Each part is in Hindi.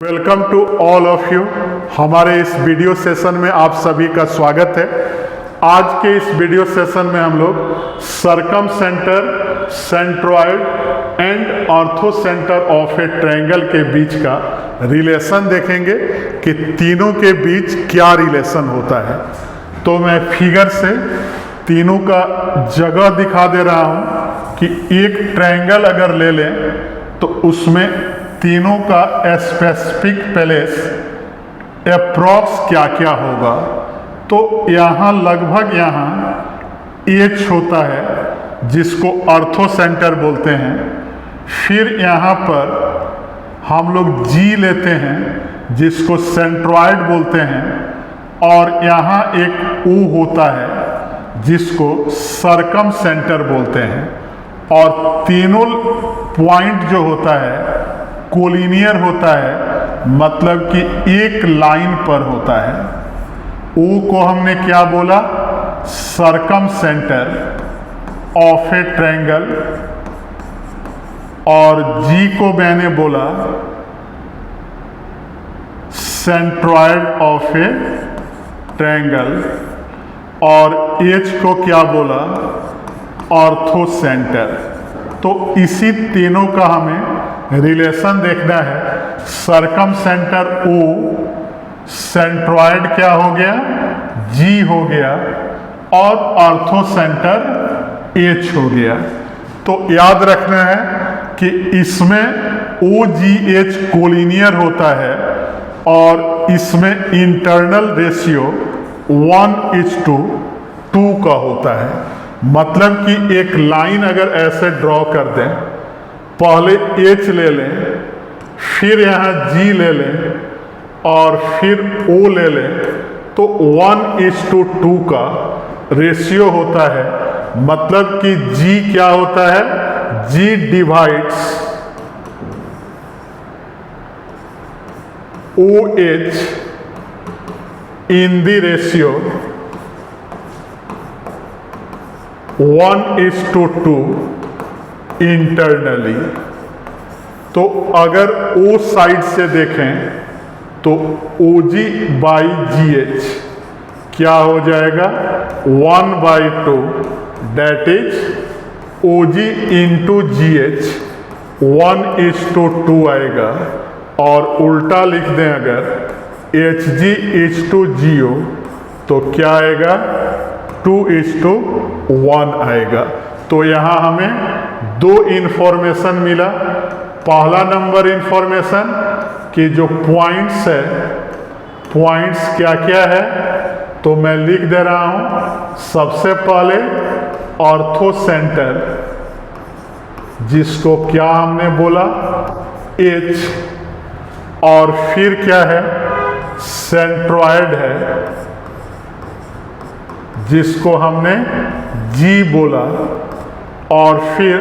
Welcome to all of you. हमारे इस वीडियो सेशन में आप सभी का स्वागत है। आज के इस वीडियो सेशन में हम लोग circumcentre, centroid and orthocentre of a triangle के बीच का रिलेशन देखेंगे कि तीनों के बीच क्या रिलेशन होता है। तो मैं फिगर से तीनों का जगह दिखा दे रहा हूँ कि एक ट्रायंगल अगर ले लें तो उसमें तीनों का स्पेसिफिक प्लेस अप्रॉक्स क्या क्या होगा। तो यहाँ लगभग यहाँ एच होता है जिसको ऑर्थो सेंटर बोलते हैं। फिर यहाँ पर हम लोग जी लेते हैं जिसको सेंट्रॉयड बोलते हैं, और यहाँ एक ओ होता है जिसको सरकम सेंटर बोलते हैं। और तीनों पॉइंट जो होता है कोलिनियर होता है, मतलब कि एक लाइन पर होता है। ओ को हमने क्या बोला? सरकम सेंटर ऑफ ए ट्रायंगल, और जी को मैंने बोला सेंट्रॉयड ऑफ ए ट्रायंगल, और एच को क्या बोला? Ortho centre. तो इसी तीनों का हमें रिलेशन देखना है। सरकम सेंटर ओ, सेंट्रॉयड क्या हो गया? जी हो गया, और ऑर्थो सेंटर एच हो गया। तो याद रखना है कि इसमें ओ जी एच कोलिनियर होता है, और इसमें इंटरनल रेशियो 1:2 का होता है। मतलब कि एक लाइन अगर ऐसे ड्रॉ कर दें, पहले एच ले लें, फिर यहाँ जी ले लें, और फिर ओ ले लें, तो 1:2 का रेशियो होता है। मतलब कि जी क्या होता है? G divides O H in the ratio 1:2 internally. तो अगर ओ साइड से देखें तो ओ जी बाई जी एच क्या हो जाएगा? 1/2, that is O G into G H 1:2 आएगा। और उल्टा लिख दें अगर H G is to G O तो क्या आएगा? 2:1 आएगा। तो यहाँ हमें दो इंफॉर्मेशन मिला। पहला नंबर इंफॉर्मेशन कि जो पॉइंट्स है, पॉइंट्स क्या क्या है, तो मैं लिख दे रहा हूँ। सबसे पहले ऑर्थो सेंटर, जिसको क्या हमने बोला? एच, और फिर क्या है? सेंट्रॉयड है जिसको हमने जी बोला, और फिर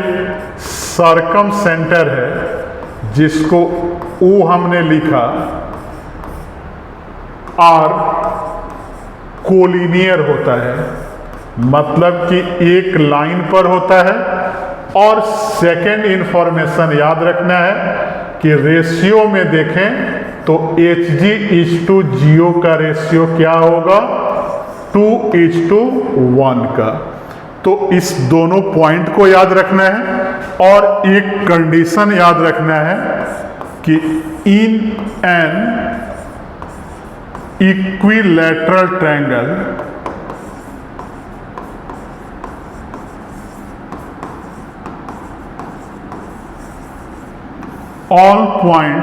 सरकम सेंटर है जिसको ओ हमने लिखा, आर कोलिनियर होता है, मतलब कि एक लाइन पर होता है। और सेकेंड इंफॉर्मेशन याद रखना है कि रेशियो में देखें तो H G is to G ओ का रेशियो क्या होगा? 2:1 का। तो इस दोनों पॉइंट को याद रखना है, और एक कंडीशन याद रखना है कि in an equilateral triangle all points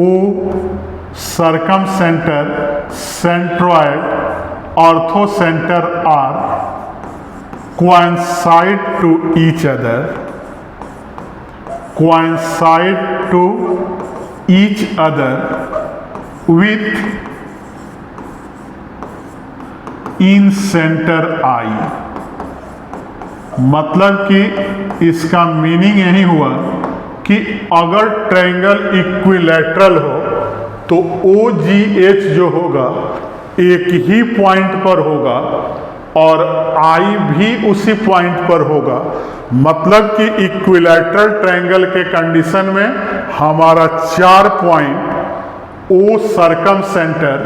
O, circum center, centroid, ortho center are coincide to each other with in center I। मतलब कि इसका मीनिंग यही हुआ कि अगर ट्रायंगल इक्विलैटरल हो तो ओ जी एच जो होगा एक ही पॉइंट पर होगा, और आई भी उसी पॉइंट पर होगा। मतलब कि इक्विलैटरल ट्रायंगल के कंडीशन में हमारा 4 point O circum centre,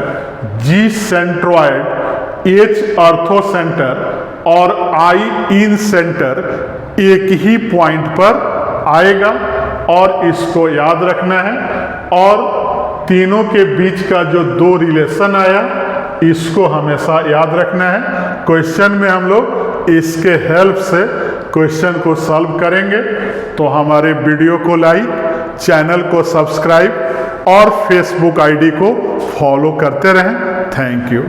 G centroid, H अर्थो सेंटर और I इन सेंटर एक ही पॉइंट पर आएगा और इसको याद रखना है। और तीनों के बीच का जो 2 रिलेशन आया इसको हमेशा याद रखना है। क्वेश्चन में हम लोग इसके हेल्प से क्वेश्चन को सॉल्व करेंगे। तो हमारे वीडियो को लाइक, चैनल को सब्सक्राइब और फेसबुक आईडी को फॉलो करते रहें। Thank you.